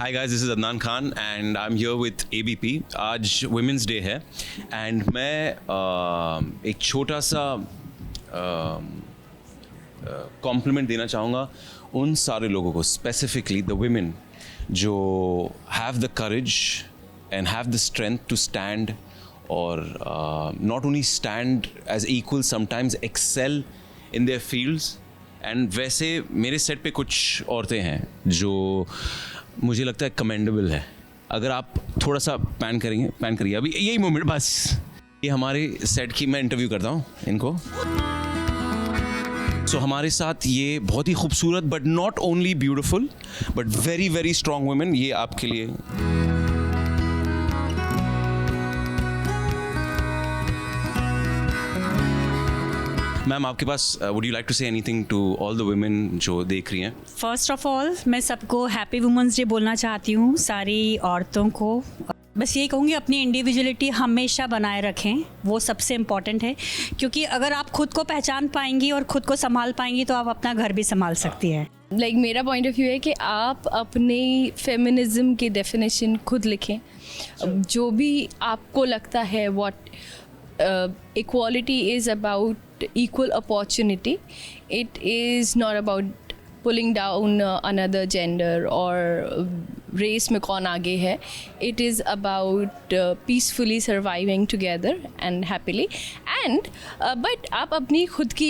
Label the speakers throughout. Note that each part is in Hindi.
Speaker 1: Hi guys, this is Adnan Khan and I'm here with ABP. आज Women's Day है and मैं एक छोटा सा कॉम्प्लीमेंट देना चाहूँगा उन सारे लोगों को, स्पेसिफिकली द women जो have the courage and have the strength to stand or not only stand as equal, sometimes excel in their fields. And वैसे मेरे सेट पे कुछ औरतें हैं जो मुझे लगता है कमेंडेबल है. अगर आप थोड़ा सा पैन करिए अभी यही मोमेंट बस. ये हमारे सेट की मैं इंटरव्यू करता हूँ इनको. सो हमारे साथ ये बहुत ही खूबसूरत but not only beautiful but very very strong women, ये आपके लिए. मैम आपके पास would you like to say anything to all the women जो देख रही हैं?
Speaker 2: फर्स्ट ऑफ ऑल मैं सबको हैप्पी वुमेंस डे बोलना चाहती हूँ, सारी औरतों को. बस यही कहूँगी अपनी इंडिविजुअलिटी हमेशा बनाए रखें, वो सबसे इम्पॉर्टेंट है. क्योंकि अगर आप खुद को पहचान पाएंगी और खुद को संभाल पाएंगी तो आप अपना घर भी संभाल सकती हैं.
Speaker 3: लाइक मेरा पॉइंट ऑफ व्यू है कि आप अपने फेमिनिज्म की डेफिनेशन खुद लिखें. जो भी आपको लगता है what equality is about equal opportunity. It is not about pulling down another gender or race में कौन आगे है. It is about peacefully surviving together and happily. And but आप अपनी खुद की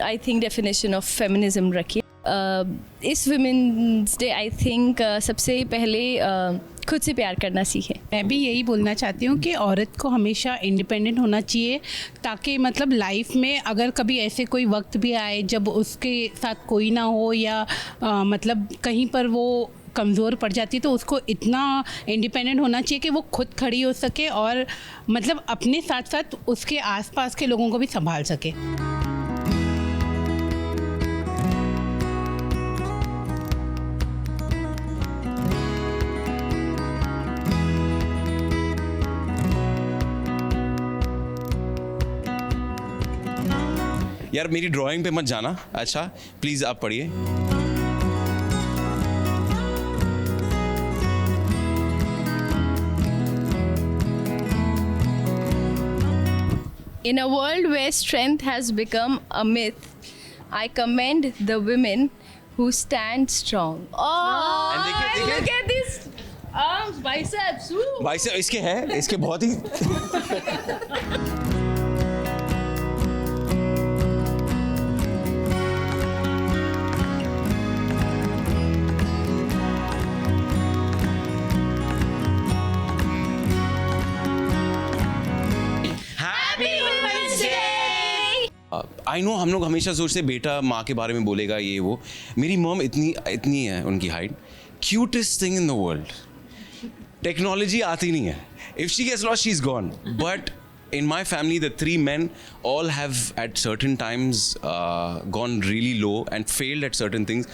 Speaker 3: I think definition of feminism रखिए. इस Women's Day I think सबसे पहले खुद से प्यार करना सीखे.
Speaker 4: मैं भी यही बोलना चाहती हूँ कि औरत को हमेशा इंडिपेंडेंट होना चाहिए, ताकि मतलब लाइफ में अगर कभी ऐसे कोई वक्त भी आए जब उसके साथ कोई ना हो या मतलब कहीं पर वो कमज़ोर पड़ जाती है तो उसको इतना इंडिपेंडेंट होना चाहिए कि वो खुद खड़ी हो सके और मतलब अपने साथ साथ उसके आसपास के लोगों को भी संभाल सके.
Speaker 1: यार मेरी ड्राइंग पे मत जाना. अच्छा प्लीज़ आप पढ़िए.
Speaker 3: In a world where strength has become a myth, I commend the women who stand strong. Oh,
Speaker 1: And देखिए.
Speaker 3: look at these arms, biceps.
Speaker 1: भाई से इसके है, इसके बहुत ही आई नो. हम लोग हमेशा सोचते बेटा माँ के बारे में बोलेगा ये वो. मेरी मॉम इतनी है उनकी height. Cutest thing in the world. Technology आती नहीं है. If she gets lost she is gone. But in my family the three men all have at certain times gone really low and failed at certain things,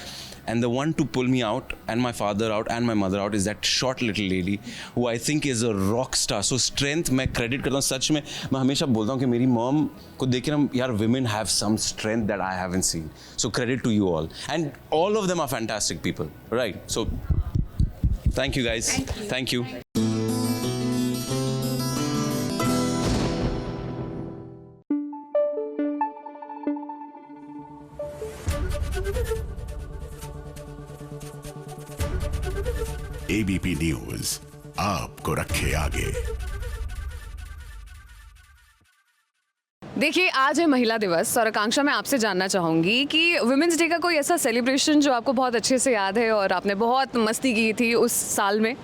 Speaker 1: and the one to pull me out and my father out and my mother out is that short little lady who I think is a rock star. So strength मैं credit करता हूँ. सच में मैं हमेशा बोलता हूँ कि मेरी mom को देख के ना यार women have some strength that I haven't seen. So credit to you all, and all of them are fantastic people, right? So thank you guys. Thank you.
Speaker 5: ABP news आपको रखे आगे.
Speaker 6: देखिए आज है महिला दिवस और आकांक्षा मैं आपसे जानना चाहूँगी कि वुमेंस डे का कोई ऐसा सेलिब्रेशन जो आपको बहुत अच्छे से याद है और आपने बहुत मस्ती की थी उस साल में.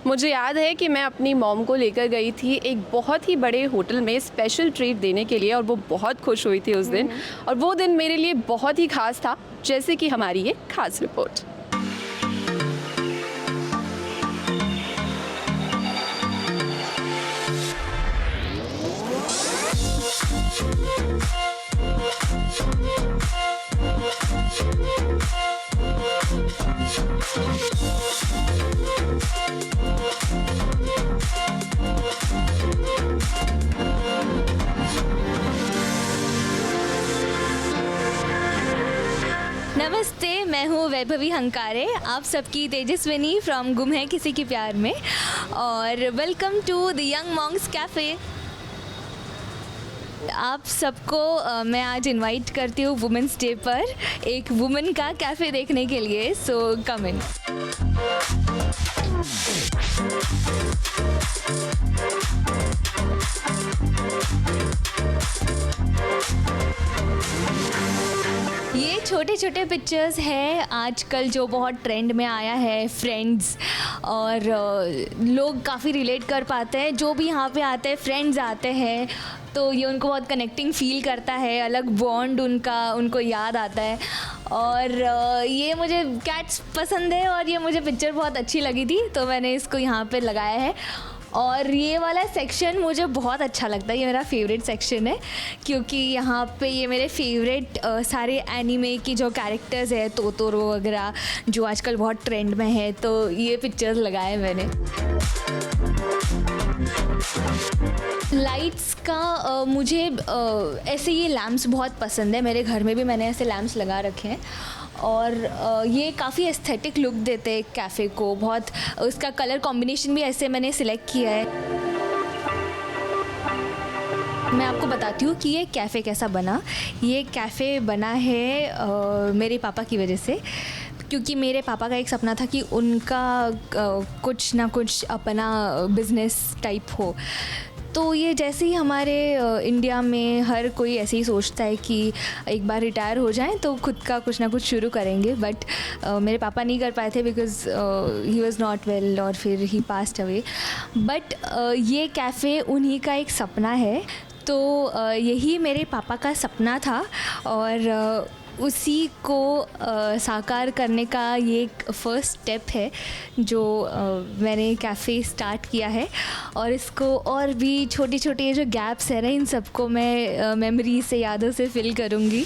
Speaker 7: मुझे याद है कि मैं अपनी मॉम को लेकर गई थी एक बहुत ही बड़े होटल में स्पेशल ट्रीट देने के लिए और वो बहुत खुश हुई थी उस दिन. और वो दिन मेरे लिए बहुत ही खास था, जैसे कि हमारी ये खास रिपोर्ट.
Speaker 8: नमस्ते, मैं हूँ वैभवी हंकारे, आप सबकी तेजस्विनी फ्रॉम गुम है किसी के प्यार में, और welcome to the Young Monks Cafe. आप सबको मैं आज इनवाइट करती हूँ वुमेंस डे पर एक वुमेन का कैफ़े देखने के लिए, सो कम इन। ये छोटे छोटे पिक्चर्स हैं आजकल जो बहुत ट्रेंड में आया है, फ्रेंड्स, और लोग काफ़ी रिलेट कर पाते हैं। जो भी यहाँ पे आते हैं, फ्रेंड्स आते हैं, तो ये उनको बहुत कनेक्टिंग फील करता है, अलग बॉन्ड उनको याद आता है। और ये मुझे कैट्स पसंद है और ये मुझे पिक्चर बहुत अच्छी लगी थी, तो मैंने इसको यहाँ पे लगाया है। और ये वाला सेक्शन मुझे बहुत अच्छा लगता है, ये मेरा फेवरेट सेक्शन है, क्योंकि यहाँ पे ये मेरे फेवरेट सारे एनीमे की जो कैरेक्टर्स है, तोतोरो वगैरह, जो आजकल बहुत ट्रेंड में है, तो ये पिक्चर्स लगाए मैंने। लाइट्स का मुझे ऐसे ये लैम्प्स बहुत पसंद है, मेरे घर में भी मैंने ऐसे लैम्प्स लगा रखे हैं, और ये काफ़ी एस्थेटिक लुक देते हैं कैफ़े को, बहुत उसका कलर कॉम्बिनेशन भी ऐसे मैंने सिलेक्ट किया है। मैं आपको बताती हूँ कि ये कैफ़े कैसा बना। ये कैफ़े बना है मेरे पापा की वजह से, क्योंकि मेरे पापा का एक सपना था कि उनका कुछ ना कुछ अपना बिज़नेस टाइप हो। तो ये जैसे ही हमारे इंडिया में हर कोई ऐसे ही सोचता है कि एक बार रिटायर हो जाएं तो खुद का कुछ ना कुछ शुरू करेंगे, बट मेरे पापा नहीं कर पाए थे because he was not well और फिर ही पास्ड अवे। बट ये कैफ़े उन्हीं का एक सपना है, तो यही मेरे पापा का सपना था, और उसी को साकार करने का ये एक फर्स्ट स्टेप है जो मैंने कैफ़े स्टार्ट किया है। और इसको और भी छोटे छोटे जो गैप्स है ना, इन सबको मैं मेमोरी से, यादों से फिल करूँगी।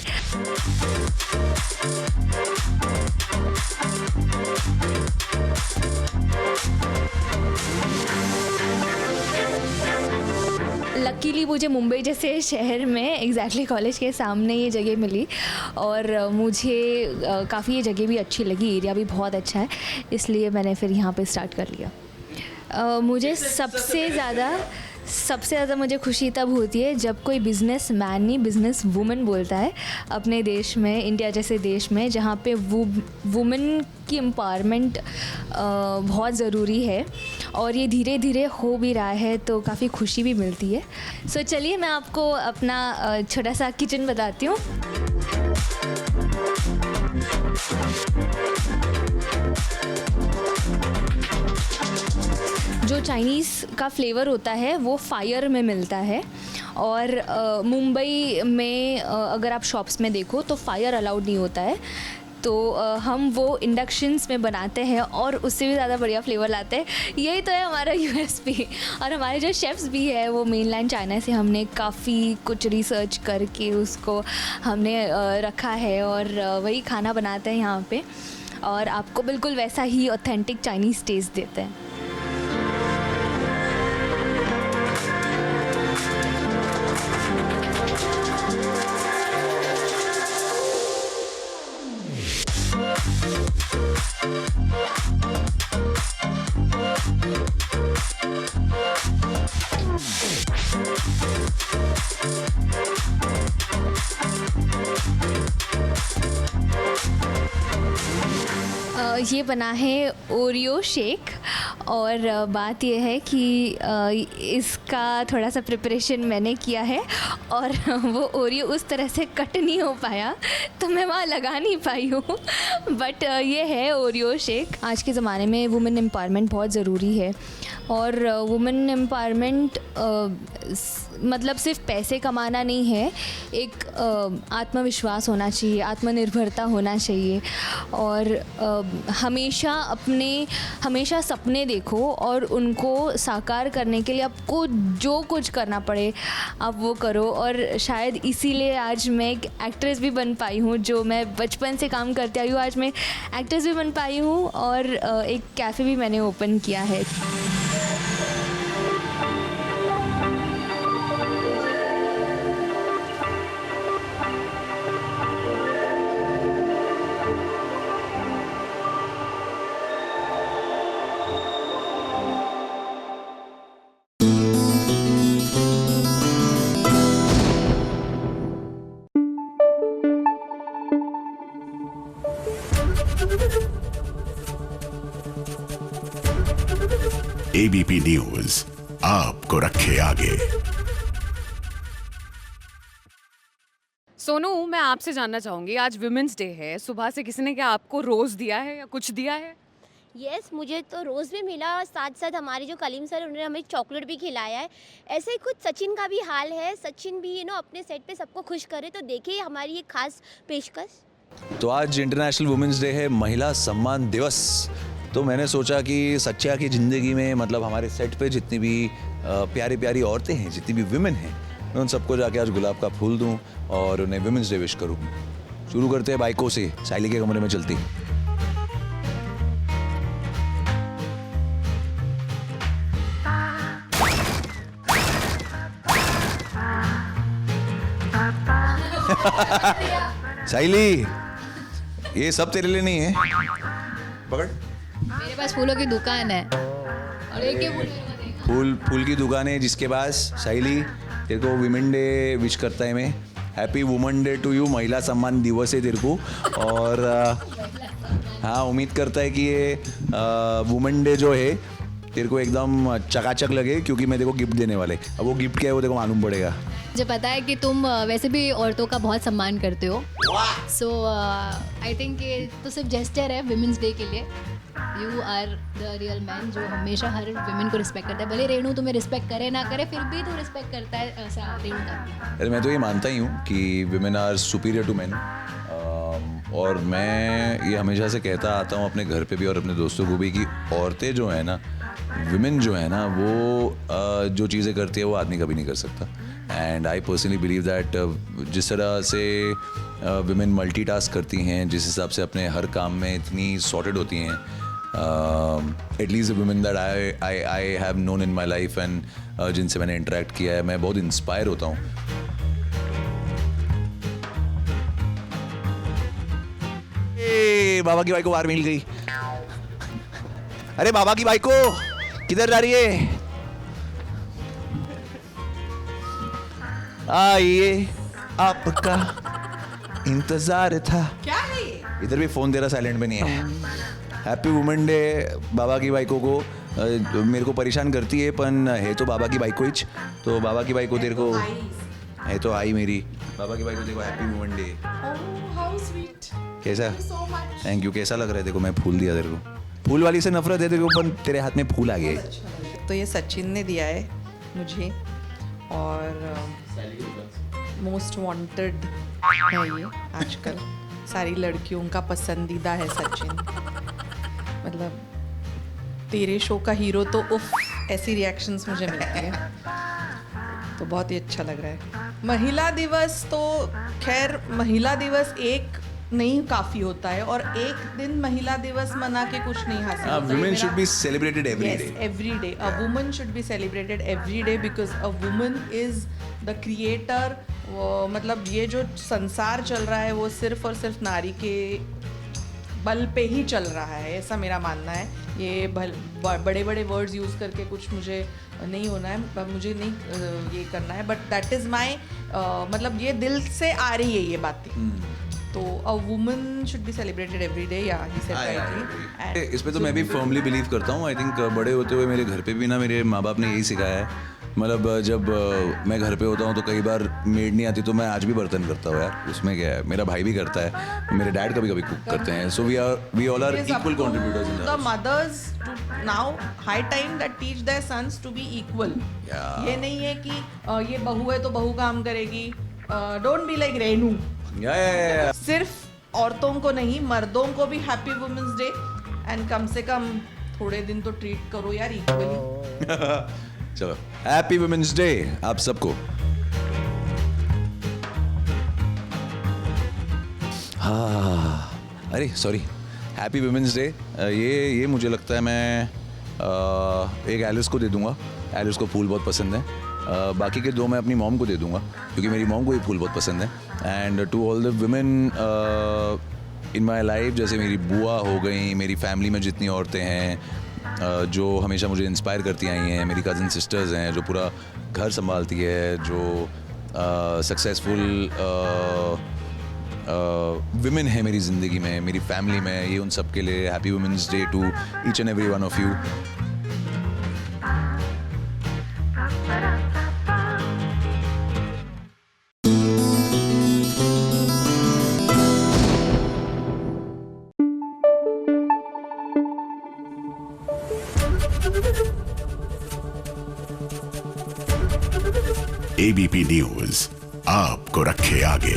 Speaker 8: लकीली मुझे मुंबई जैसे शहर में एग्जैक्टली कॉलेज के सामने ये जगह मिली, और मुझे काफ़ी ये जगह भी अच्छी लगी, एरिया भी बहुत अच्छा है, इसलिए मैंने फिर यहाँ पे स्टार्ट कर लिया। मुझे सबसे ज़्यादा मुझे खुशी तब होती है जब कोई बिज़नेस मैन नहीं, बिज़नेस वुमन बोलता है अपने देश में, इंडिया जैसे देश में जहाँ पे वुमन की एम्पावरमेंट बहुत ज़रूरी है, और ये धीरे धीरे हो भी रहा है, तो काफ़ी खुशी भी मिलती है। सो चलिए मैं आपको अपना छोटा सा किचन बताती हूँ। जो चाइनीज़ का फ्लेवर होता है वो फायर में मिलता है, और मुंबई में अगर आप शॉप्स में देखो तो फायर अलाउड नहीं होता है, तो हम वो इंडक्शंस में बनाते हैं और उससे भी ज़्यादा बढ़िया फ्लेवर लाते हैं। यही तो है हमारा यूएसपी। और हमारे जो शेफ़्स भी है वो मेनलैंड चाइना से हमने काफ़ी कुछ रिसर्च करके उसको हमने रखा है, और वही खाना बनाते हैं यहाँ पे, और आपको बिल्कुल वैसा ही ऑथेंटिक चाइनीज़ टेस्ट देते हैं। ये बना है ओरियो शेक, और बात यह है कि इसका थोड़ा सा प्रिपरेशन मैंने किया है, और वो ओरियो उस तरह से कट नहीं हो पाया, तो मैं वहाँ लगा नहीं पाई हूँ। बट ये है ओरियो शेक। आज के ज़माने में वुमेन एम्पावरमेंट बहुत ज़रूरी है, और वुमेन एम्पावरमेंट मतलब सिर्फ पैसे कमाना नहीं है, एक आत्मविश्वास होना चाहिए, आत्मनिर्भरता होना चाहिए, और हमेशा सपने देखो और उनको साकार करने के लिए आपको जो कुछ करना पड़े आप वो करो। और शायद इसीलिए आज मैं एक एक्ट्रेस भी बन पाई हूँ, जो मैं बचपन से काम करती आई हूँ, आज मैं एक्ट्रेस भी बन पाई हूँ, और एक कैफ़े भी मैंने ओपन किया है।
Speaker 5: एबीपी न्यूज आपको रखे आगे।
Speaker 6: सोनू, मैं आपसे जानना चाहूँगी, आज विमेंस डे है, सुबह से किसी ने क्या आपको रोज़ दिया है या कुछ दिया है?
Speaker 9: यस, मुझे तो रोज़ भी मिला और साथ साथ हमारे जो कलीम सर उन्होंने हमें चॉकलेट भी खिलाया है। ऐसे ही खुद सचिन का भी हाल है, सचिन भी अपने सेट पे सबको खुश करे, तो देखिए हमारी ये खास पेशकश।
Speaker 10: तो आज इंटरनेशनल वुमेंस डे है, महिला सम्मान दिवस। तो मैंने सोचा कि सच्चा की ज़िंदगी में मतलब हमारे सेट पे जितनी भी प्यारी प्यारी औरतें हैं, जितनी भी विमेन हैं, मैं उन सबको जाके आज गुलाब का फूल दूं और उन्हें वुमेंस डे विश करूं। शुरू करते हैं बाइकों से, साइली के कमरे में चलती। साइली, ये सब तेरे लिए नहीं है, पकड़।
Speaker 3: मेरे पास फूलों की दुकान है और एक ही
Speaker 10: फूल की दुकान है जिसके पास। साइली, तेरे को वुमेन डे विश करता है मैं। Happy women day to you. महिला सम्मान दिवस है तेरे को। और हाँ, उम्मीद करता है कि ये वुमेन डे जो है तेरे को एकदम चकाचक लगे, क्योंकि मैं तेरे को गिफ्ट देने वाले। अब वो गिफ्ट क्या है वो तेरे को मालूम पड़ेगा।
Speaker 3: मुझे पता है कि तुम वैसे भी औरतों का बहुत सम्मान करते हो, सो आई थिंक ये तो सिर्फ जेस्चर है विमेंस डे के लिए। You are the real man जो हमेशा हर विमेन को रिस्पेक्ट करता है। भले रेणु तुम्हें रिस्पेक्ट करे ना करे, फिर भी तू रिस्पेक्ट करता है ऐसा रेणु का।
Speaker 10: अरे मैं तो ये मानता ही हूँ कि women are superior to man. और मैं ये हमेशा से कहता आता हूँ अपने घर पे भी और अपने दोस्तों को भी कि औरतें जो है ना, विमेन जो है ना, वो जो चीज़ें करती है वो आदमी कभी नहीं कर सकता। And I personally believe that जिस तरह से विमेन मल्टीटास्क करती हैं, जिस हिसाब से अपने हर काम में इतनी सॉर्टेड होती हैं, at least women that I have known in my life and जिनसे मैंने इंटरेक्ट किया है, मैं बहुत इंस्पायर होता हूँ। बाबा की बाइक को बाहर मिल गई। अरे बाबा की बाइक को किधर जा रही है? आइए, आपका इंतजार था।
Speaker 4: क्या है ये?
Speaker 10: इधर भी फोन तेरा साइलेंट में नहीं है। हैप्पी वुमेन डे बाबा की बाइकों को। मेरे को परेशान करती है, पर है तो बाबा की बाइक को ही। तो बाबा की बाइक को तेरे को है तो आई मेरी बाबा की बाइक को देखो। Happy women day. कैसा? Thank you. कैसा लग रहा है देखो, मैं फूल दिया तेरे को। फूल वाली से नफरत है तेरे को, पर तेरे हाथ में फूल आ गए।
Speaker 11: तो ये सचिन ने दिया है मुझे, और मोस्ट वांटेड है ये आजकल। सारी लड़कियों का पसंदीदा है सचिन। मतलब तेरे शो का हीरो तो उफ, ऐसी रिएक्शंस मुझे मिलती है तो बहुत ही अच्छा लग रहा है। महिला दिवस तो खैर, महिला दिवस एक नहीं काफ़ी होता है, और एक दिन महिला दिवस मना के कुछ नहीं हासिल होता।
Speaker 10: Women should be celebrated every day.
Speaker 11: Every day a woman should be celebrated every day, because a woman is the creator. मतलब ये जो संसार चल रहा है वो सिर्फ और सिर्फ नारी के बल पे ही चल रहा है, ऐसा मेरा मानना है। ये बड़े बड़े वर्ड्स यूज़ करके कुछ मुझे नहीं होना है, मुझे नहीं ये करना है, बट दैट इज़ माई मतलब ये दिल से आ रही है ये बातें। तो a woman should be celebrated every day. या ही सेड राइटली।
Speaker 10: इस पे तो मैं भी फर्मली बिलीव करता हूँ। आई थिंक बड़े होते हुए मेरे घर पे भी ना मेरे माँ बाप ने यही सिखाया है। मतलब जब मैं घर पे होता हूँ तो कई बार मेड नहीं आती तो मैं आज भी बर्तन करता हूँ यार, उसमें क्या है। मेरा भाई भी करता है, मेरे डैड कभी कभी कुक करते हैं। So we all are equal contributors in the
Speaker 11: mothers now high time that teach their sons to be equal. ये नहीं है कि ये बहू है तो बहू काम करेगी। Don't be like Renu. सिर्फ औरतों को नहीं, मर्दों को भी हैप्पी वुमेन्स डे, एंड कम से कम थोड़े दिन तो ट्रीट करो यार इक्वली।
Speaker 10: चलो, हैप्पी वुमेन्स डे आप सबको। हाँ, अरे सॉरी, हैप्पी वुमेन्स डे। ये मुझे लगता है मैं एक एलिस को दे दूंगा। एलिस को फूल बहुत पसंद है। बाकी के 2 मैं अपनी मॉम को दे दूंगा, क्योंकि मेरी मॉम को ये फूल बहुत पसंद है। And to all the women in my life, जैसे मेरी बुआ हो गई, मेरी फैमिली में जितनी औरतें हैं जो हमेशा मुझे इंस्पायर करती आई हैं, मेरी कज़न सिस्टर्स हैं जो पूरा घर संभालती है, जो सक्सेसफुल विमेन है मेरी ज़िंदगी में, मेरी फैमिली में, ये उन सब के लिए happy women's day to each and every one of you.
Speaker 5: ABP News आपको रखे आगे।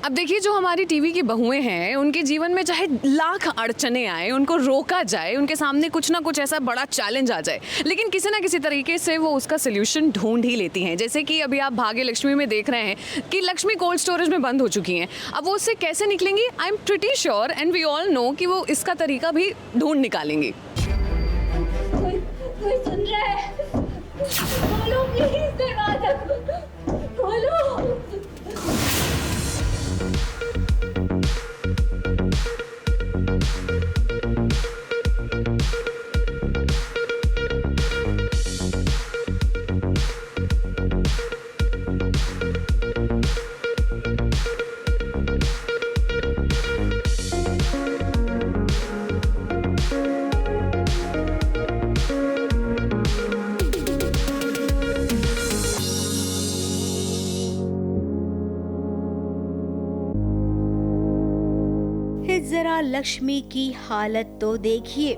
Speaker 6: अब देखिए, जो हमारी टीवी की बहुएं हैं, उनके जीवन में चाहे लाख अड़चने आए, उनको रोका जाए, उनके सामने कुछ ना कुछ ऐसा बड़ा चैलेंज आ जाए, लेकिन किसी ना किसी तरीके से वो उसका सोल्यूशन ढूंढ ही लेती हैं। जैसे कि अभी आप भाग्य लक्ष्मी में देख रहे हैं कि लक्ष्मी कोल्ड स्टोरेज में बंद हो चुकी हैं। अब वो उससे कैसे निकलेंगी, I am pretty sure and we all know कि वो इसका तरीका भी ढूंढ निकालेंगी।
Speaker 9: कोई सुन रहा है? खोलो प्लीज दरवाजा, खोलो।
Speaker 12: जरा लक्ष्मी की हालत तो देखिए,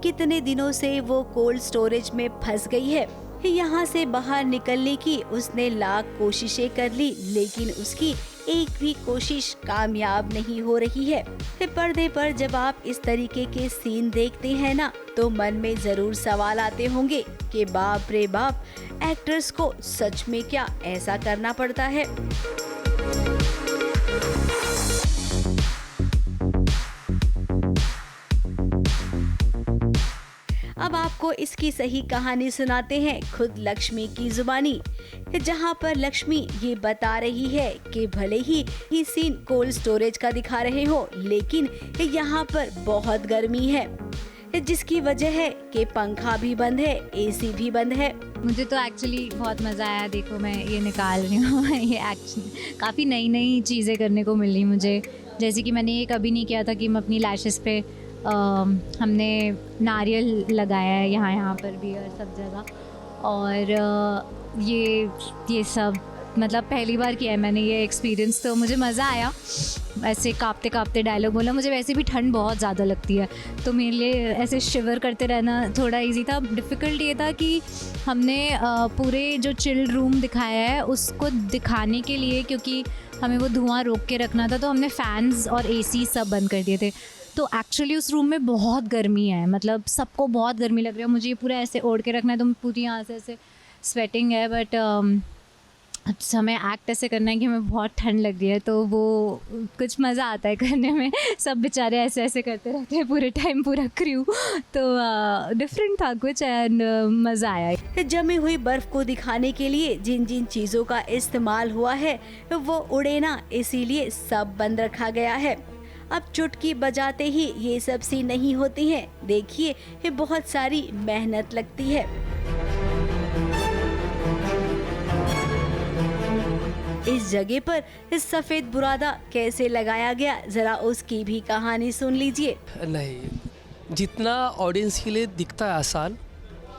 Speaker 12: कितने दिनों से वो कोल्ड स्टोरेज में फंस गई है। यहाँ से बाहर निकलने की उसने लाख कोशिशें कर ली, लेकिन उसकी एक भी कोशिश कामयाब नहीं हो रही है। पर्दे पर जब आप इस तरीके के सीन देखते हैं ना, तो मन में जरूर सवाल आते होंगे कि बाप रे बाप, एक्टर्स को सच में क्या ऐसा करना पड़ता है। अब आपको इसकी सही कहानी सुनाते हैं खुद लक्ष्मी की जुबानी, जहां पर लक्ष्मी ये बता रही है कि भले ही ये सीन कोल्ड स्टोरेज का दिखा रहे हो, लेकिन यहाँ पर बहुत गर्मी है, जिसकी वजह है कि पंखा भी बंद है, एसी भी बंद है।
Speaker 13: मुझे तो एक्चुअली बहुत मज़ा आया। देखो, मैं ये निकाल रही हूँ ये एक्शन काफ़ी नई नई चीज़ें करने को मिली मुझे। जैसे कि मैंने ये कभी नहीं किया था कि मैं अपनी लैशेस पे हमने नारियल लगाया है यहाँ पर भी और सब जगह, और ये सब मतलब पहली बार किया है मैंने ये एक्सपीरियंस, तो मुझे मज़ा आया। ऐसे काँपते काँपते डायलॉग बोला। मुझे वैसे भी ठंड बहुत ज़्यादा लगती है, तो मेरे लिए ऐसे शिवर करते रहना थोड़ा इजी था। डिफ़िकल्ट ये था कि हमने पूरे जो चिल्ड रूम दिखाया है उसको दिखाने के लिए, क्योंकि हमें वो धुआं रोक के रखना था, तो हमने फ़ैन्स और एसी सब बंद कर दिए थे। तो एक्चुअली उस रूम में बहुत गर्मी है, मतलब सबको बहुत गर्मी लग रही है। मुझे ये पूरा ऐसे ओढ़ के रखना है, तो पूरी यहाँ से ऐसे स्वेटिंग है, बट हमें एक्ट ऐसे करना है कि हमें बहुत ठंड लग रही है, तो वो कुछ मज़ा आता है करने में। सब बेचारे ऐसे ऐसे करते रहते हैं पूरे टाइम, पूरा क्रू, तो डिफरेंट था कुछ एंड मज़ा आया।
Speaker 12: जमी हुई बर्फ को दिखाने के लिए जिन जिन चीज़ों का इस्तेमाल हुआ है वो उड़े ना, इसीलिए सब बंद रखा गया है। अब चुटकी बजाते ही ये सब सीन नहीं होती हैं। देखिए, ये बहुत सारी मेहनत लगती है। इस जगह पर इस सफेद बुरादा कैसे लगाया गया, जरा उसकी भी कहानी सुन लीजिए।
Speaker 14: नहीं, जितना ऑडियंस के लिए दिखता है आसान,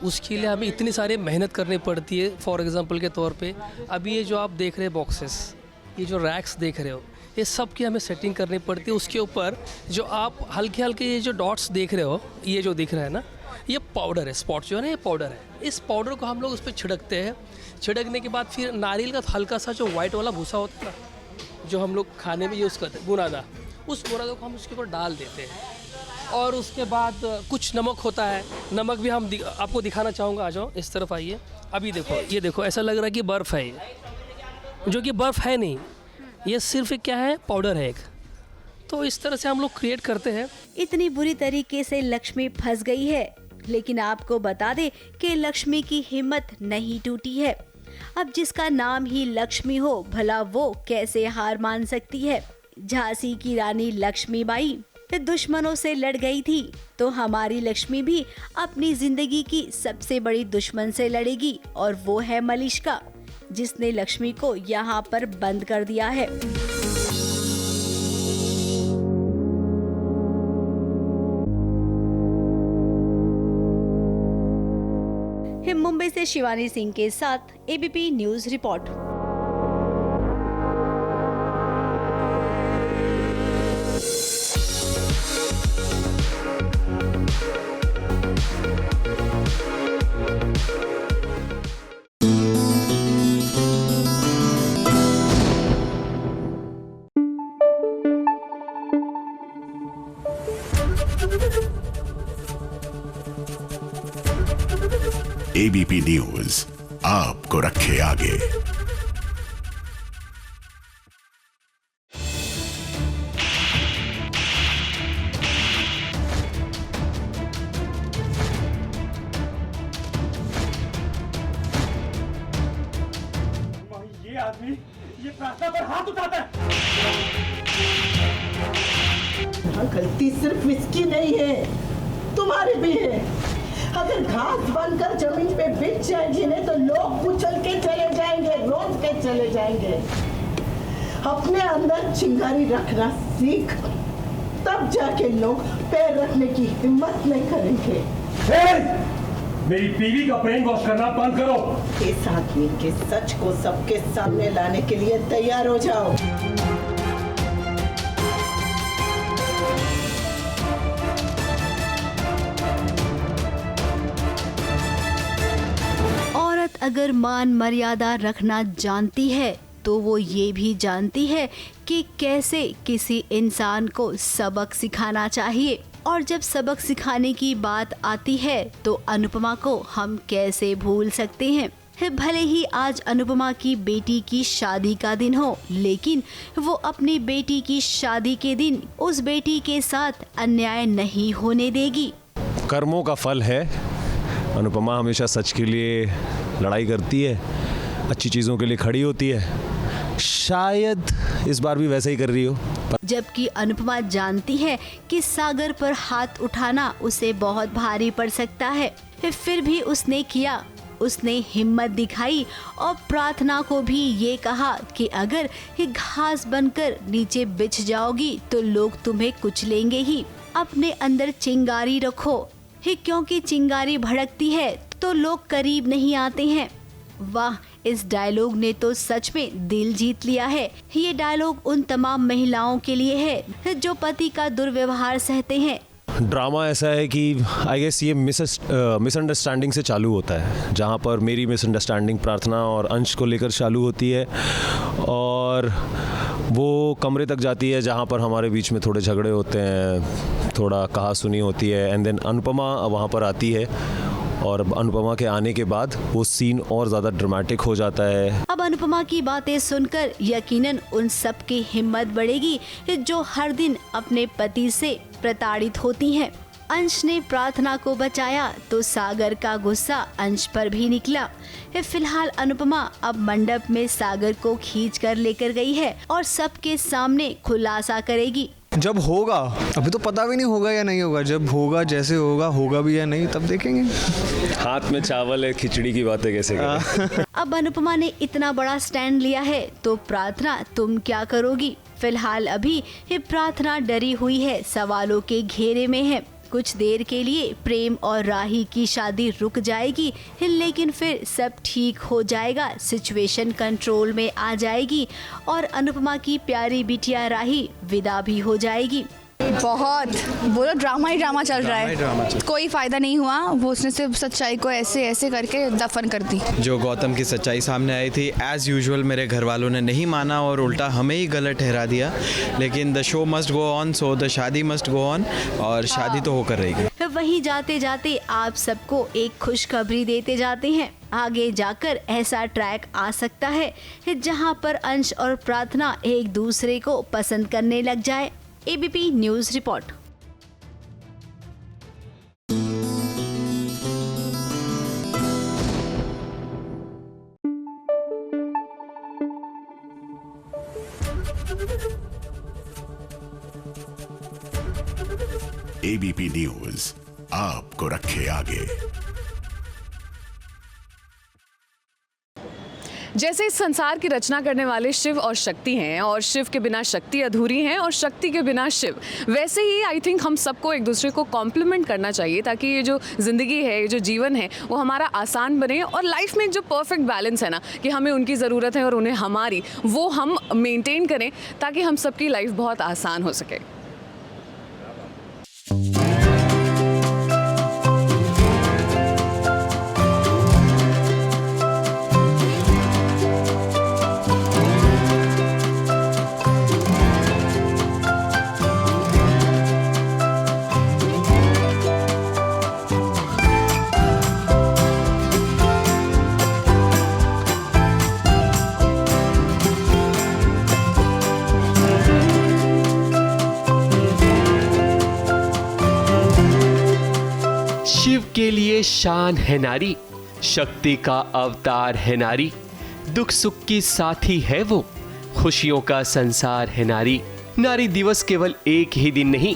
Speaker 14: उसके लिए हमें इतनी सारी मेहनत करनी पड़ती है। फॉर एग्जांपल के तौर पे अभी ये जो आप देख रहे हैं बॉक्सेस, ये जो रैक्स देख रहे हो, ये सब की हमें सेटिंग करनी पड़ती है। उसके ऊपर जो आप हल्के हल्के ये जो डॉट्स देख रहे हो, ये जो दिख रहा है ना, ये पाउडर है, स्पॉट जो है ना, ये पाउडर है। इस पाउडर को हम लोग उस पर छिड़कते हैं। छिड़कने के बाद फिर नारियल का हल्का सा जो वाइट वाला भूसा होता है ना, जो हम लोग खाने में यूज़ करते हैं, बुरादा, उस बुरादा को हम उसके ऊपर डाल देते हैं। और उसके बाद कुछ नमक होता है, नमक भी हम आपको दिखाना चाहूँगा। आ जाओ, इस तरफ आइए। अभी देखो, ये देखो, ऐसा लग रहा है कि बर्फ़ है, ये जो कि बर्फ़ है नहीं, ये सिर्फ क्या है, पाउडर है एक। तो इस तरह से हम लोग क्रिएट करते हैं।
Speaker 12: इतनी बुरी तरीके से लक्ष्मी फंस गई है, लेकिन आपको बता दे कि लक्ष्मी की हिम्मत नहीं टूटी है। अब जिसका नाम ही लक्ष्मी हो, भला वो कैसे हार मान सकती है। झांसी की रानी लक्ष्मीबाई दुश्मनों से लड़ गई थी, तो हमारी लक्ष्मी भी अपनी जिंदगी की सबसे बड़ी दुश्मन से लड़ेगी, और वो है मलिष्का, जिसने लक्ष्मी को यहाँ पर बंद कर दिया है। मुंबई से शिवानी सिंह के साथ ABP news report.
Speaker 5: ABP News आपको रखे आगे।
Speaker 15: ये आदमी ये प्रार्थना पर हाथ उठाता है।
Speaker 16: गलती सिर्फ इसकी नहीं है, तुम्हारी भी है। अगर घास बनकर जमीन पे बिछ जाएगी ना तो लोग कुचल के चले जाएंगे, रोज के चले जाएंगे। अपने अंदर चिंगारी रखना सीख, तब जाके लोग पैर रखने की हिम्मत नहीं करेंगे।
Speaker 15: मेरी बीवी का ब्रेन वॉश करना बंद करो।
Speaker 16: इस आदमी के सच को सबके सामने लाने के लिए तैयार हो जाओ।
Speaker 12: औरत अगर मान मर्यादा रखना जानती है तो वो ये भी जानती है कि कैसे किसी इंसान को सबक सिखाना चाहिए। और जब सबक सिखाने की बात आती है तो अनुपमा को हम कैसे भूल सकते हैं। भले ही आज अनुपमा की बेटी की शादी का दिन हो, लेकिन वो अपनी बेटी की शादी के दिन उस बेटी के साथ अन्याय नहीं होने देगी।
Speaker 17: कर्मों का फल है। अनुपमा हमेशा सच के लिए लड़ाई करती है, अच्छी चीज़ों के लिए खड़ी होती है। शायद इस बार भी वैसे ही कर रही हो।
Speaker 12: जबकि अनुपमा जानती है कि सागर पर हाथ उठाना उसे बहुत भारी पड़ सकता है, फिर भी उसने किया। उसने हिम्मत दिखाई और प्रार्थना को भी ये कहा कि अगर ये घास बनकर नीचे बिछ जाओगी तो लोग तुम्हें कुचलेंगे ही। अपने अंदर चिंगारी रखो, क्योंकि चिंगारी भड़कती है तो लोग करीब नहीं आते हैं। वाह, इस डायलॉग ने तो सच में दिल जीत लिया है। ये डायलॉग उन तमाम महिलाओं के लिए है जो पति का दुर्व्यवहार सहते हैं।
Speaker 17: ड्रामा ऐसा है कि आई गेस ये मिसअंडरस्टैंडिंग से चालू होता है, जहाँ पर मेरी मिसअंडरस्टैंडिंग प्रार्थना और अंश को लेकर चालू होती है और वो कमरे तक जाती है जहाँ पर हमारे बीच में थोड़े झगड़े होते हैं, थोड़ा कहा सुनी होती है। एंड देन अनुपमा वहाँ पर आती है और अनुपमा के आने के बाद वो सीन और ज़्यादा ड्रामेटिक हो जाता है।
Speaker 12: अब अनुपमा की बातें सुनकर यकीनन उन सब की हिम्मत बढ़ेगी जो हर दिन अपने पति से प्रताड़ित होती हैं। अंश ने प्रार्थना को बचाया तो सागर का गुस्सा अंश पर भी निकला। फिलहाल अनुपमा अब मंडप में सागर को खींच कर लेकर गई है और सबके सामने खुलासा करेगी।
Speaker 18: जब होगा, अभी तो पता भी नहीं होगा या नहीं होगा, जब होगा, जैसे होगा, होगा भी या नहीं, तब देखेंगे।
Speaker 17: हाथ में चावल है, खिचड़ी की बातें कैसे करें।
Speaker 12: अब अनुपमा ने इतना बड़ा स्टैंड लिया है तो प्रार्थना तुम क्या करोगी? फिलहाल अभी ये प्रार्थना डरी हुई है, सवालों के घेरे में है। कुछ देर के लिए प्रेम और राही की शादी रुक जाएगी, लेकिन फिर सब ठीक हो जाएगा, सिचुएशन कंट्रोल में आ जाएगी और अनुपमा की प्यारी बिटिया राही विदा भी हो जाएगी।
Speaker 19: बहुत बोलो, ड्रामा ही ड्रामा चल रहा है, कोई फायदा नहीं हुआ। वो उसने सिर्फ सच्चाई को ऐसे ऐसे करके दफन कर दी।
Speaker 20: जो गौतम की सच्चाई सामने आई थी, एज यूजुअल मेरे घर वालों ने नहीं माना और उल्टा हमें ही गलत ठहरा दिया। लेकिन the show must go on, so the शादी मस्ट गो ऑन, और शादी तो होकर रहेगी।
Speaker 12: वहीं जाते जाते आप सबको एक खुशखबरी देते जाते हैं। आगे जाकर ऐसा ट्रैक आ सकता है जहां पर अंश और प्रार्थना एक दूसरे को पसंद करने लग जाए। ABP news report.
Speaker 5: ABP News आपको रखे आगे।
Speaker 6: जैसे इस संसार की रचना करने वाले शिव और शक्ति हैं और शिव के बिना शक्ति अधूरी है और शक्ति के बिना शिव, वैसे ही आई थिंक हम सबको एक दूसरे को कॉम्प्लीमेंट करना चाहिए ताकि ये जो ज़िंदगी है, ये जो जीवन है, वो हमारा आसान बने और लाइफ में एक जो परफेक्ट बैलेंस है ना कि हमें उनकी ज़रूरत है और उन्हें हमारी, वो हम मेंटेन करें ताकि हम सबकी लाइफ बहुत आसान हो सके।
Speaker 21: शान है नारी, शक्ति का अवतार है नारी, दुख सुख की साथी है वो, खुशियों का संसार है नारी। नारी दिवस केवल एक ही दिन नहीं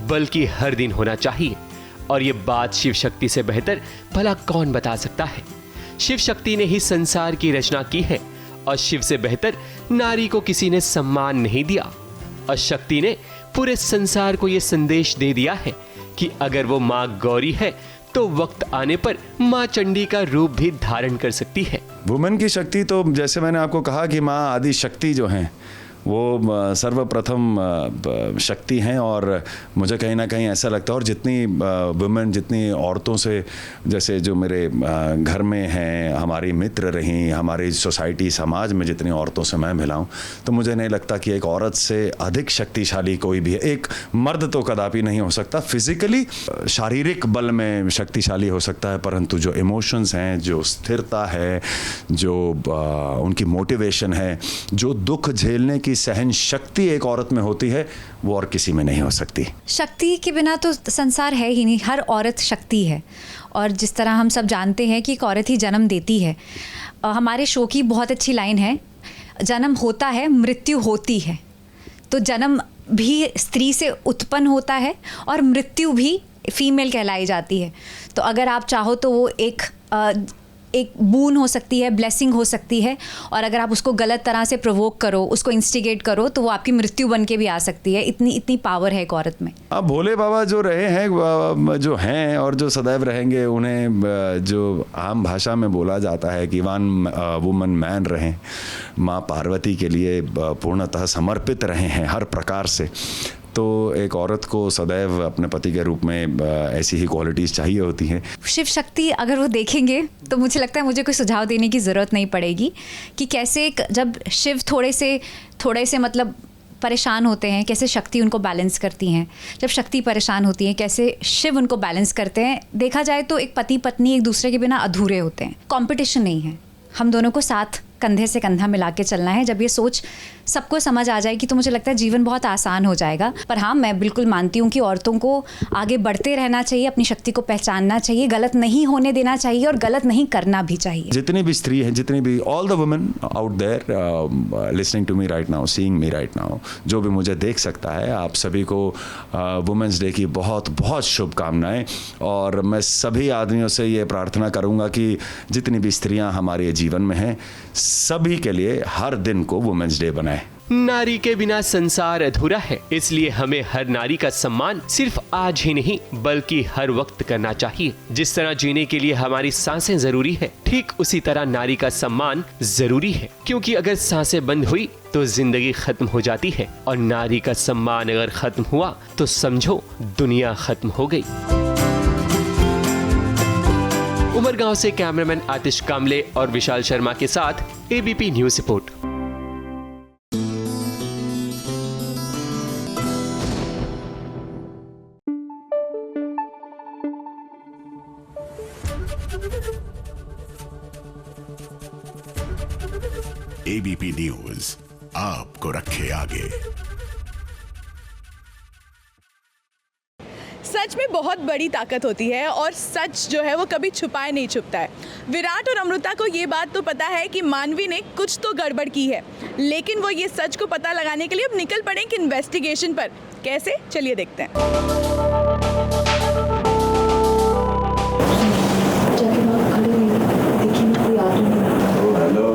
Speaker 21: बल्कि हर दिन होना चाहिए, और ये बात शिव शक्ति से बेहतर भला कौन बता सकता है। शिव शक्ति ने ही संसार की रचना की है और शिव से बेहतर नारी को किसी ने सम्मान नहीं दिया। और शक्ति ने पूरे संसार को ये संदेश दे दिया है कि अगर वो माँ गौरी है तो वक्त आने पर माँ चंडी का रूप भी धारण कर सकती है।
Speaker 10: वुमेन की शक्ति तो जैसे मैंने आपको कहा कि माँ आदि शक्ति जो हैं वो सर्वप्रथम शक्ति हैं, और मुझे कहीं ना कहीं ऐसा लगता है, और जितनी वुमेन, जितनी औरतों से, जैसे जो मेरे घर में हैं, हमारी मित्र रहीं, हमारी सोसाइटी समाज में जितनी औरतों से मैं मिला हूँ, तो मुझे नहीं लगता कि एक औरत से अधिक शक्तिशाली कोई भी है। एक मर्द तो कदापि नहीं हो सकता, फिजिकली शारीरिक बल में शक्तिशाली हो सकता है, परंतु जो इमोशंस हैं, जो स्थिरता है, जो उनकी मोटिवेशन है, जो दुख झेलने की सहन शक्ति एक औरत में होती है, वो और किसी में नहीं हो सकती।
Speaker 13: शक्ति के बिना तो संसार है ही नहीं, हर औरत शक्ति है। और जिस तरह हम सब जानते हैं कि एक औरत ही जन्म देती है। हमारे शो की बहुत अच्छी लाइन है, जन्म होता है मृत्यु होती है। तो जन्म भी स्त्री से उत्पन्न होता है और मृत्यु भी फीमेल कहलाई जाती है। तो अगर आप चाहो तो वो एक बून हो सकती है, ब्लेसिंग हो सकती है, और अगर आप उसको गलत तरह से प्रोवोक करो, उसको इंस्टिगेट करो, तो वो आपकी मृत्यु बन के भी आ सकती है। इतनी पावर है एक औरत में।
Speaker 10: अब भोले बाबा जो रहे हैं, जो हैं और जो सदैव रहेंगे, उन्हें जो आम भाषा में बोला जाता है कि वन वुमन मैन रहें, माँ पार्वती के लिए पूर्णतः समर्पित रहे हैं हर प्रकार से। तो एक औरत को सदैव अपने पति के रूप में ऐसी ही क्वालिटीज़ चाहिए होती हैं।
Speaker 13: शिव शक्ति अगर वो देखेंगे तो मुझे लगता है मुझे कोई सुझाव देने की ज़रूरत नहीं पड़ेगी कि कैसे जब शिव थोड़े से मतलब परेशान होते हैं, कैसे शक्ति उनको बैलेंस करती हैं। जब शक्ति परेशान होती है, कैसे शिव उनको बैलेंस करते हैं। देखा जाए तो एक पति पत्नी एक दूसरे के बिना अधूरे होते हैं। कंपटीशन नहीं है, हम दोनों को साथ कंधे से कंधा मिला के चलना है। जब ये सोच सबको समझ आ जाएगी तो मुझे लगता है जीवन बहुत आसान हो जाएगा। पर हाँ, मैं बिल्कुल मानती हूँ कि औरतों को आगे बढ़ते रहना चाहिए, अपनी शक्ति को पहचानना चाहिए, गलत नहीं होने देना चाहिए और गलत नहीं करना भी चाहिए।
Speaker 10: जितनी भी स्त्री हैं, जितनी भी all the women out there listening to me right now, seeing me right now, जो भी मुझे देख सकता है, आप सभी को वुमेंस डे की बहुत बहुत शुभकामनाएं। और मैं सभी आदमियों से ये प्रार्थना करूँगा कि जितनी भी स्त्रियाँ हमारे जीवन में हैं, सभी के लिए हर दिन को वुमेन्स डे बनाए।
Speaker 21: नारी के बिना संसार अधूरा है, इसलिए हमें हर नारी का सम्मान सिर्फ आज ही नहीं बल्कि हर वक्त करना चाहिए। जिस तरह जीने के लिए हमारी सांसें जरूरी है, ठीक उसी तरह नारी का सम्मान जरूरी है, क्योंकि अगर सांसें बंद हुई तो जिंदगी खत्म हो जाती है, और नारी का सम्मान अगर खत्म हुआ तो समझो दुनिया खत्म हो गई। उमरगांव से कैमरामैन आतिश कामले और विशाल शर्मा के साथ ABP news report.
Speaker 5: ABP News आपको रखे आगे।
Speaker 22: सच में बहुत बड़ी ताकत होती है और सच जो है वो कभी छुपाए नहीं छुपता है। विराट और अमृता को ये बात तो पता है कि मानवी ने कुछ तो गड़बड़ की है, लेकिन वो ये सच को पता लगाने के लिए अब निकल पड़े एक इन्वेस्टिगेशन पर। कैसे, चलिए देखते हैं।
Speaker 10: हेलो,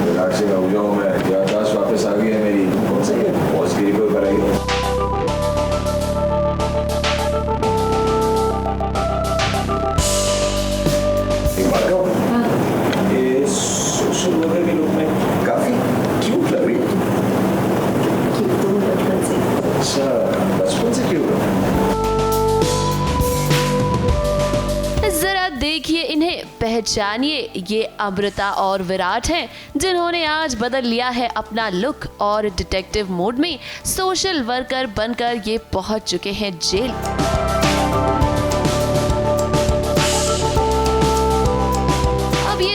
Speaker 10: विराट से कहूँ मैं, याददाश्त वापस आ गई है मेरी। कौन सा ये बॉस की रिपोर्ट कराई? सोशल वर्कर के रूप में काफी क्यूट लग रही है। अच्छा, बचपन से क्यूट है।
Speaker 23: जरा देखिए इन्हें, पहचानिए, ये अमृता और विराट हैं, जिन्होंने आज बदल लिया है अपना लुक और डिटेक्टिव मोड में सोशल वर्कर बनकर ये पहुंच चुके हैं जेल।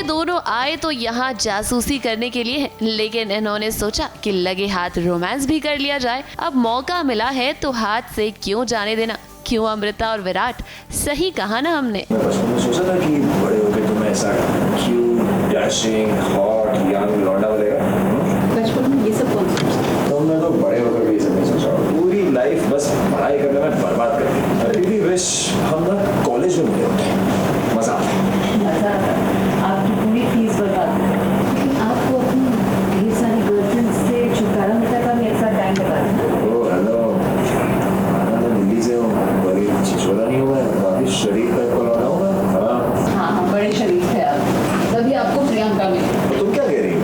Speaker 23: दोनों आए तो यहाँ जासूसी करने के लिए, लेकिन इन्होंने सोचा कि लगे हाथ रोमांस भी कर लिया जाए। अब मौका मिला है तो हाथ से क्यों जाने देना, क्यों अमृता और विराट, सही कहा ना हमने।
Speaker 1: मैं बचपन में सोचा था कि बड़े होकर तो मैं ऐसा क्यूट, डैशिंग, हॉट, यंग लौंडा बनेगा।
Speaker 12: बचपन में ये सब कौन सोचता?
Speaker 1: तो मैं तो बड़े होकर भी ये सब नहीं सोचा। पूरी लाइफ बस पढ़ाई करने में बर्बाद कर दी। आई रियली विश हम ना कॉलेज में मिले होते, मजा आता।
Speaker 12: आपकी पूरी फीस बर्बाद कर दी। आपको अपनी ढेर सारी गर्लफ्रेंड से छुटकारा मिलता का भी ऐसा टाइम लगा देना।
Speaker 1: ओ हेलो, मैं दिल्ली से हूँ, बड़ी छिछोला नहीं हुआ है, काफी शरीफ टाइप का लौटा हूँ मैं।
Speaker 12: हाँ, बड़े शरीफ है आप, तभी आपको प्रियंका मिली।
Speaker 1: तुम क्या कह रही हो?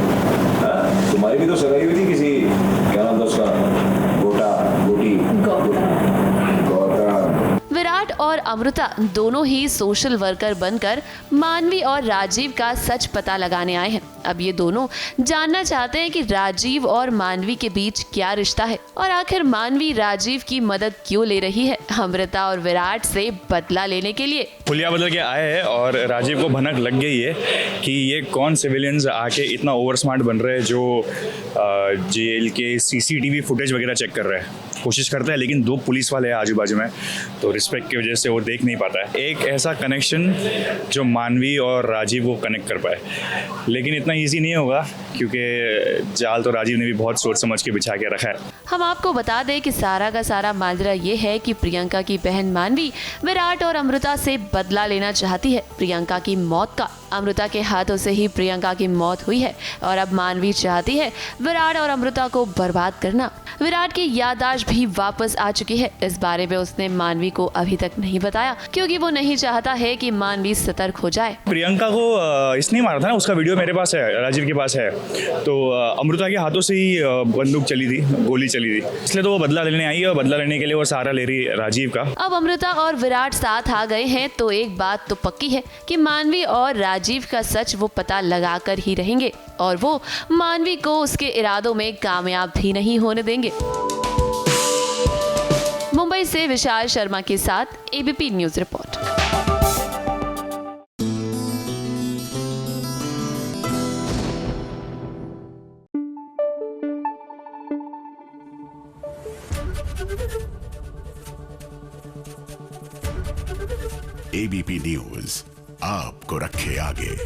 Speaker 1: हाँ, तुम्हारी भी तो सगाई हुई थी किसी, क्या नाम था उसका, गोटी।
Speaker 23: विराट और अमृता दोनों ही सोशल वर्कर बनकर मानवी और राजीव का सच पता लगाने आए हैं। अब ये दोनों जानना चाहते हैं कि राजीव और मानवी के बीच क्या रिश्ता है और आखिर मानवी राजीव की मदद क्यों ले रही है अमृता और विराट से बदला लेने के लिए।
Speaker 2: पुलिया बदल के आए हैं और राजीव को भनक लग गई है कि ये कौन सिविलियंस आके इतना ओवर स्मार्ट बन रहे हैं जो जेल के सीसीटीवी फुटेज वगैरह चेक कर रहे हैं। कोशिश करता है लेकिन दो पुलिस वाले हैं आजू बाजू में, तो रिस्पेक्ट की वजह से वो देख नहीं पाता है। एक ऐसा कनेक्शन जो मानवी और राजीव को कनेक्ट कर पाए, लेकिन इतना इजी नहीं होगा क्योंकि जाल तो राजीव ने भी बहुत सोच समझ के बिछा के रखा है।
Speaker 23: हम आपको बता दें कि सारा का सारा माजरा ये है कि प्रियंका की बहन मानवी विराट और अमृता से बदला लेना चाहती है प्रियंका की मौत का। अमृता के हाथों से ही प्रियंका की मौत हुई है और अब मानवी चाहती है विराट और अमृता को बर्बाद करना। विराट की याददाश्त भी वापस आ चुकी है। इस बारे में उसने मानवी को अभी तक नहीं बताया क्योंकि वो नहीं चाहता है कि मानवी सतर्क हो जाए।
Speaker 2: प्रियंका को इसने मारा था ना, उसका वीडियो मेरे पास है, राजीव के पास है। तो अमृता के हाथों से ही बंदूक चली थी, गोली चली थी, इसलिए तो वो बदला लेने आई है और बदला लेने के लिए वो सहारा ले रही है राजीव का।
Speaker 23: अब अमृता और विराट साथ आ गए हैं तो एक बात तो पक्की है कि मानवी और राजीव का सच वो पता लगा कर ही रहेंगे और वो मानवी को उसके इरादों में कामयाब भी नहीं होने देंगे। मुंबई से विशाल शर्मा के साथ ABP news report.
Speaker 5: ABP News आपको रखे आगे।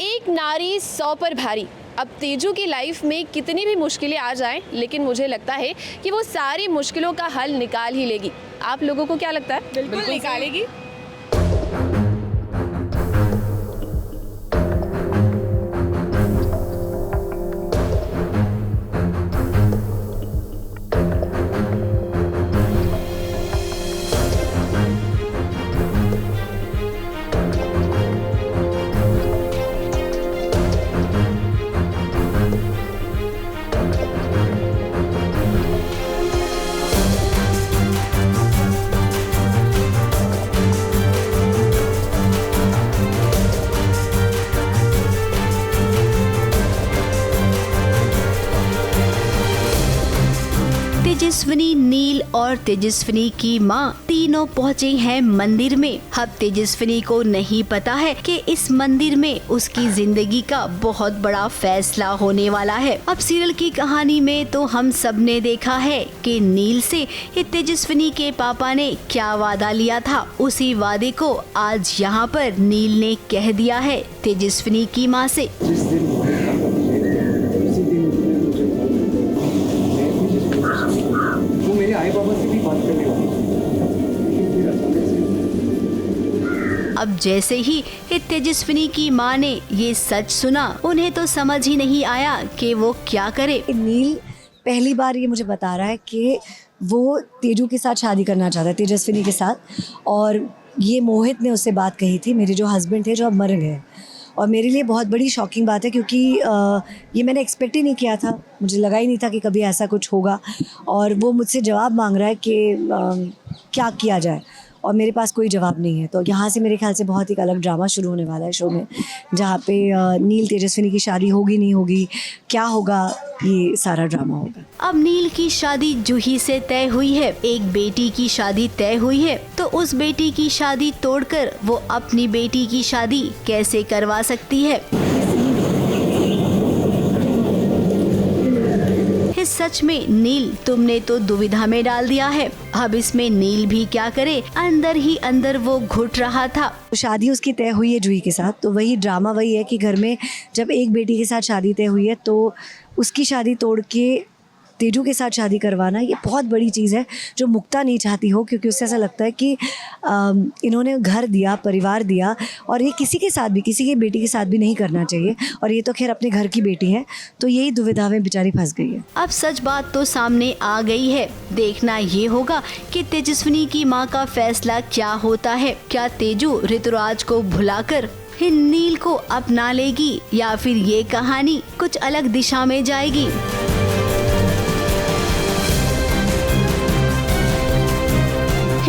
Speaker 6: एक नारी 100 पर भारी। अब तेजू की लाइफ में कितनी भी मुश्किलें आ जाएं, लेकिन मुझे लगता है कि वो सारी मुश्किलों का हल निकाल ही लेगी। आप लोगों को क्या लगता है?
Speaker 22: बिल्कुल निकालेगी।
Speaker 12: तेजस्विनी, नील और तेजस्विनी की मां तीनों पहुंचे हैं मंदिर में। अब तेजस्विनी को नहीं पता है कि इस मंदिर में उसकी जिंदगी का बहुत बड़ा फैसला होने वाला है। अब सीरियल की कहानी में तो हम सब ने देखा है कि नील से तेजस्विनी के पापा ने क्या वादा लिया था, उसी वादे को आज यहाँ पर नील ने कह दिया है तेजस्विनी की माँ से। अब जैसे ही तेजस्विनी की माँ ने ये सच सुना, उन्हें तो समझ ही नहीं आया कि वो क्या करे।
Speaker 7: नील पहली बार ये मुझे बता रहा है कि वो तेजू के साथ शादी करना चाहता है, तेजस्विनी के साथ। और ये मोहित ने उससे बात कही थी, मेरे जो हस्बैंड थे जो अब मर गए। और मेरे लिए बहुत बड़ी शॉकिंग बात है क्योंकि ये मैंने एक्सपेक्ट ही नहीं किया था, मुझे लगा ही नहीं था कि कभी ऐसा कुछ होगा। और वो मुझसे जवाब मांग रहा है कि क्या किया जाए, और मेरे पास कोई जवाब नहीं है। तो यहाँ से मेरे ख्याल से बहुत एक अलग ड्रामा शुरू होने वाला है शो में, जहाँ पे नील तेजस्विनी की शादी होगी नहीं होगी, क्या होगा, ये सारा ड्रामा होगा।
Speaker 12: अब नील की शादी जूही से तय हुई है, एक बेटी की शादी तय हुई है, तो उस बेटी की शादी तोड़कर वो अपनी बेटी की शादी कैसे करवा सकती है। इस सच में नील तुमने तो दुविधा में डाल दिया है। अब इसमें नील भी क्या करे, अंदर ही अंदर वो घुट रहा था।
Speaker 7: शादी उसकी तय हुई है जूही के साथ, तो वही ड्रामा वही है कि घर में जब एक बेटी के साथ शादी तय हुई है तो उसकी शादी तोड़ के तेजू के साथ शादी करवाना ये बहुत बड़ी चीज़ है जो मुक्ता नहीं चाहती हो, क्योंकि उससे ऐसा लगता है कि इन्होंने घर दिया, परिवार दिया, और ये किसी के साथ भी, किसी की बेटी के साथ भी नहीं करना चाहिए। और ये तो खैर अपने घर की बेटी है, तो यही दुविधा में बेचारी फंस गई है।
Speaker 12: अब सच बात तो सामने आ गई है। देखना ये होगा कि तेजस्विनी की मां का फैसला क्या होता है। क्या तेजू ऋतुराज को भुलाकर नील को अपना लेगी या फिर ये कहानी कुछ अलग दिशा में जाएगी।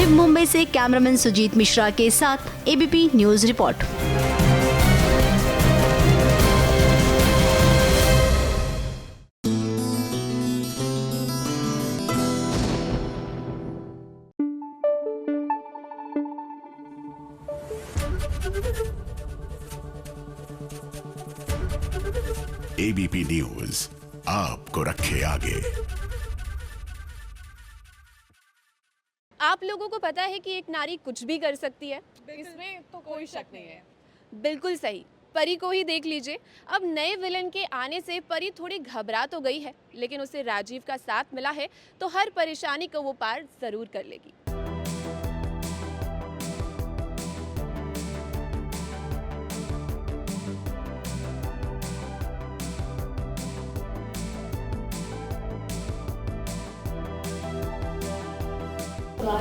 Speaker 12: मुंबई से कैमरामैन सुजीत मिश्रा के साथ ABP news report.
Speaker 5: ABP News आपको रखे आगे।
Speaker 3: आप लोगों को पता है कि एक नारी कुछ भी कर सकती है, इसमें तो कोई शक नहीं है। बिल्कुल सही, परी को ही देख लीजिए। अब नए विलन के आने से परी थोड़ी घबरा तो गई है, लेकिन उसे राजीव का साथ मिला है तो हर परेशानी को वो पार जरूर कर लेगी।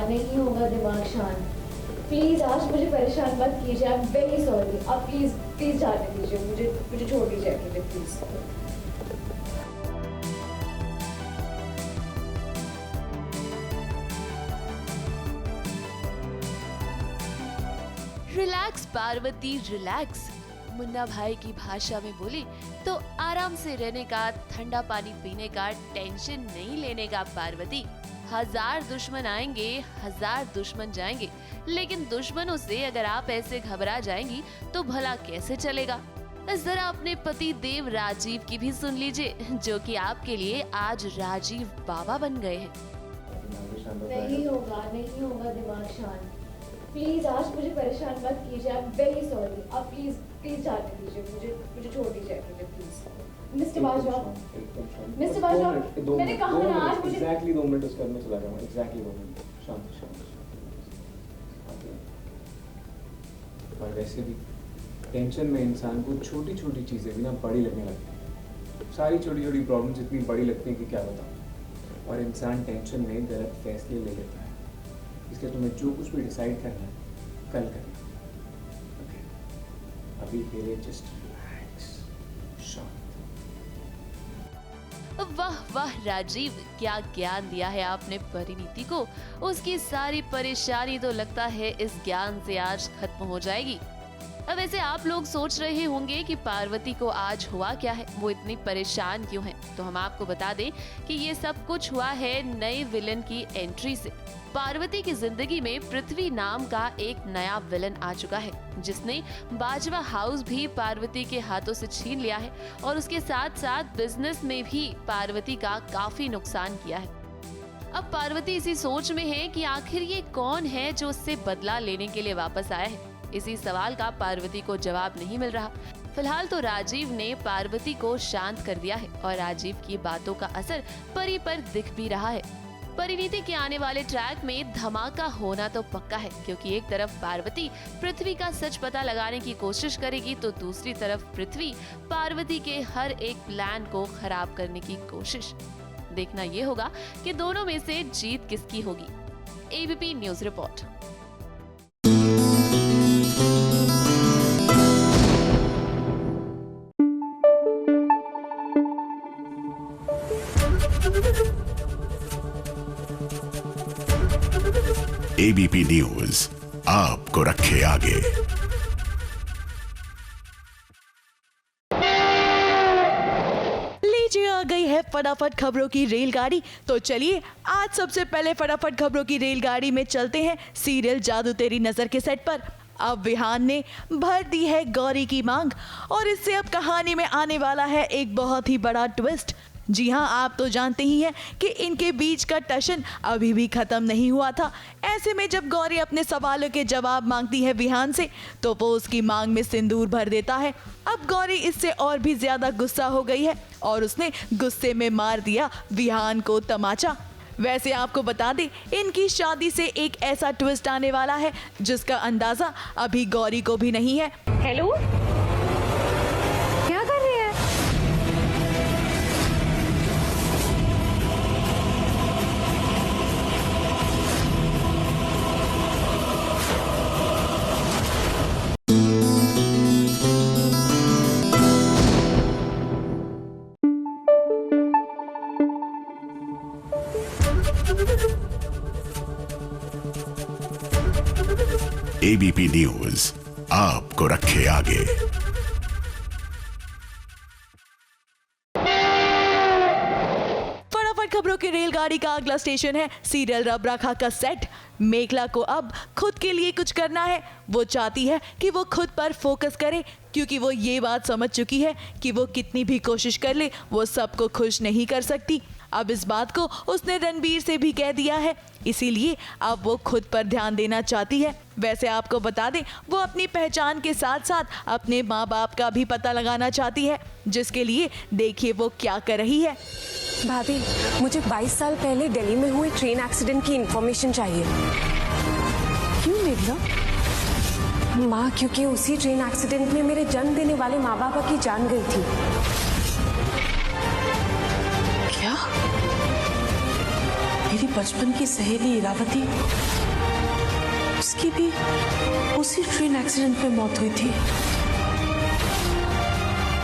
Speaker 4: नहीं होगा दिमाग शांत, प्लीज आज मुझे परेशान मत कीजिए। आई एम वेरी सॉरी, आप प्लीज जाने दीजिए, मुझे छोड़ दीजिए अकेले please.
Speaker 23: Relax Parvati relax, Munna भाई की भाषा में बोली तो आराम से रहने का, ठंडा पानी पीने का, टेंशन नहीं लेने का पार्वती। 1000 दुश्मन आएंगे, 1000 दुश्मन जाएंगे, लेकिन दुश्मनों से अगर आप ऐसे घबरा जाएंगी तो भला कैसे चलेगा। जरा अपने पति देव राजीव की भी सुन लीजिए, जो कि आपके लिए आज राजीव बाबा बन गए हैं।
Speaker 4: नहीं होगा दिमाग शांत, प्लीज आज मुझे परेशान मत कीजिए। आई एम वेरी सॉरी, आप प्लीज जाने दीजिए, मुझे छोड़ दीजिए अकेले प्लीज। मिस्टर बाजवा, मैंने कहा ना आज मुझे
Speaker 1: एग्जैक्टली 2 मिनट उसके अंदर चला जाऊंगा। एग्जैक्टली 2 मिनट शांत। और वैसे भी टेंशन में इंसान को छोटी छोटी चीज़ें भी ना बड़ी लगने लगती हैं। सारी छोटी छोटी प्रॉब्लम्स इतनी बड़ी लगती हैं कि क्या बताऊँ। और इंसान टेंशन में गलत फैसले ले लेता है। इसलिए तुम्हें जो कुछ भी डिसाइड करना है कल करना। ओके, अभी के लिए जस्ट रिलैक्स, शांत।
Speaker 23: वाह वाह राजीव, क्या ज्ञान दिया है आपने परिणीति को। उसकी सारी परेशानी तो लगता है इस ज्ञान से आज खत्म हो जाएगी। अब वैसे आप लोग सोच रहे होंगे कि पार्वती को आज हुआ क्या है, वो इतनी परेशान क्यों है। तो हम आपको बता दें कि ये सब कुछ हुआ है नए विलन की एंट्री से। पार्वती की जिंदगी में पृथ्वी नाम का एक नया विलन आ चुका है, जिसने बाजवा हाउस भी पार्वती के हाथों से छीन लिया है और उसके साथ साथ बिजनेस में भी पार्वती का काफी नुकसान किया है। अब पार्वती इसी सोच में है कि आखिर ये कौन है जो उससे बदला लेने के लिए वापस आया है। इसी सवाल का पार्वती को जवाब नहीं मिल रहा। फिलहाल तो राजीव ने पार्वती को शांत कर दिया है और राजीव की बातों का असर परी पर दिख भी रहा है। परिणीति के आने वाले ट्रैक में धमाका होना तो पक्का है, क्योंकि एक तरफ पार्वती पृथ्वी का सच पता लगाने की कोशिश करेगी तो दूसरी तरफ पृथ्वी पार्वती के हर एक प्लान को खराब करने की कोशिश। देखना ये होगा कि दोनों में से जीत किसकी होगी। ABP news report.
Speaker 5: ABP News आपको रखे आगे।
Speaker 22: लीजिए आ गई है फटाफट खबरों की रेलगाड़ी। तो चलिए आज सबसे पहले फटाफट खबरों की रेलगाड़ी में चलते हैं सीरियल जादू तेरी नजर के सेट पर। अब विहान ने भर दी है गौरी की मांग और इससे अब कहानी में आने वाला है एक बहुत ही बड़ा ट्विस्ट। जी हाँ, आप तो जानते ही हैं कि इनके बीच का टशन अभी भी खत्म नहीं हुआ था। ऐसे में जब गौरी अपने सवालों के जवाब मांगती है विहान से, तो वो उसकी मांग में सिंदूर भर देता है। अब गौरी इससे और भी ज्यादा गुस्सा हो गई है और उसने गुस्से में मार दिया विहान को तमाचा। वैसे आपको बता दें, इनकी शादी से एक ऐसा ट्विस्ट आने वाला है जिसका अंदाजा अभी गौरी को भी नहीं है।
Speaker 6: हेलो, क्या कर रही है?
Speaker 5: एबीपी न्यूज आपको रखे आगे।
Speaker 22: फटाफट खबरों की रेलगाड़ी का अगला स्टेशन है सीरियल रब राखा का सेट। मेघला को अब खुद के लिए कुछ करना है। वो चाहती है कि वो खुद पर फोकस करे, क्योंकि वो ये बात समझ चुकी है कि वो कितनी भी कोशिश कर ले वो सबको खुश नहीं कर सकती। अब इस बात को उसने रणबीर से भी कह दिया है, इसीलिए अब वो खुद पर ध्यान देना चाहती है। वैसे आपको बता दें, वो अपनी पहचान के साथ साथ अपने माँ बाप का भी पता लगाना चाहती है, जिसके लिए देखिए वो क्या कर रही है।
Speaker 8: भाभी, मुझे 22 साल पहले दिल्ली में हुए ट्रेन एक्सीडेंट की इंफॉर्मेशन चाहिए। क्यों मेघला? माँ, क्योंकि उसी ट्रेन एक्सीडेंट में मेरे जन्म देने वाले माँ बाप की जान गई थी। क्या? मेरी बचपन की सहेली इरावती, उसकी भी उसी ट्रेन एक्सीडेंट में मौत हुई थी।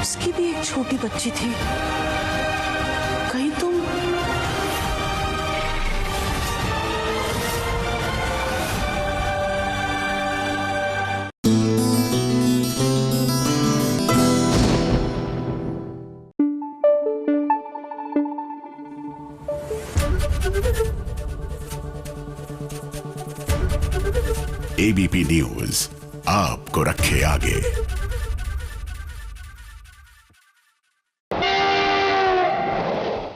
Speaker 8: उसकी भी एक छोटी बच्ची थी। कहीं तुम
Speaker 5: एबीपी न्यूज आपको रखे आगे।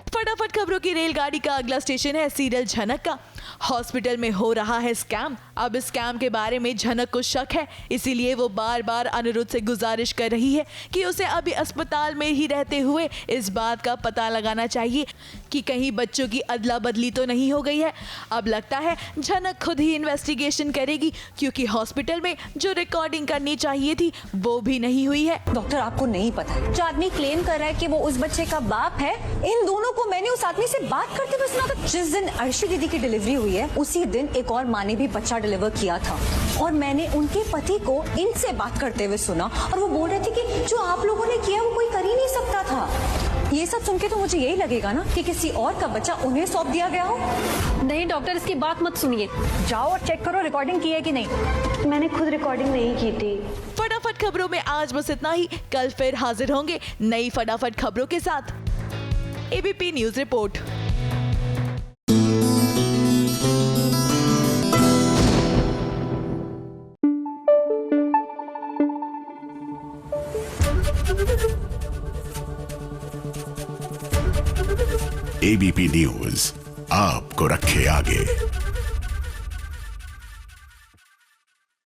Speaker 22: फटाफट खबरों की रेलगाड़ी का अगला स्टेशन है सीरियल झनक का। हॉस्पिटल में हो रहा है स्कैम। अब इस स्कैम के बारे में झनक को शक है, इसीलिए वो बार बार अनिरुद्ध से गुजारिश कर रही है कि उसे अभी अस्पताल में ही रहते हुए इस बात का पता लगाना चाहिए कि कहीं बच्चों की अदला बदली तो नहीं हो गई है। अब लगता है झनक खुद ही इन्वेस्टिगेशन करेगी, क्योंकि हॉस्पिटल में जो रिकॉर्डिंग करनी चाहिए थी वो भी नहीं हुई है।
Speaker 8: डॉक्टर, आपको नहीं पता है, जो आदमी क्लेम कर रहा है कि वो उस बच्चे का बाप है, इन दोनों को मैंने उस आदमी से बात करते हुए सुना था। जिस दिन अर्शी दीदी की डिलीवरी हुई है, उसी दिन एक और माँ ने भी बच्चा डिलीवर किया था, और मैंने उनके पति को इनसे बात करते हुए सुना, और वो बोल रहे थे कि जो आप लोगों ने किया वो कोई कर ही नहीं सकता था। ये सब सुन के तो मुझे यही लगेगा ना कि किसी और का बच्चा उन्हें सौंप दिया गया हो।
Speaker 13: नहीं डॉक्टर, इसकी बात मत सुनिए, जाओ और चेक करो रिकॉर्डिंग की है कि नहीं।
Speaker 8: मैंने खुद रिकॉर्डिंग नहीं की थी।
Speaker 22: फटाफट खबरों में आज बस इतना ही। कल फिर हाजिर होंगे नई फटाफट खबरों के साथ। ABP news report.
Speaker 5: ABP News आपको रखे आगे।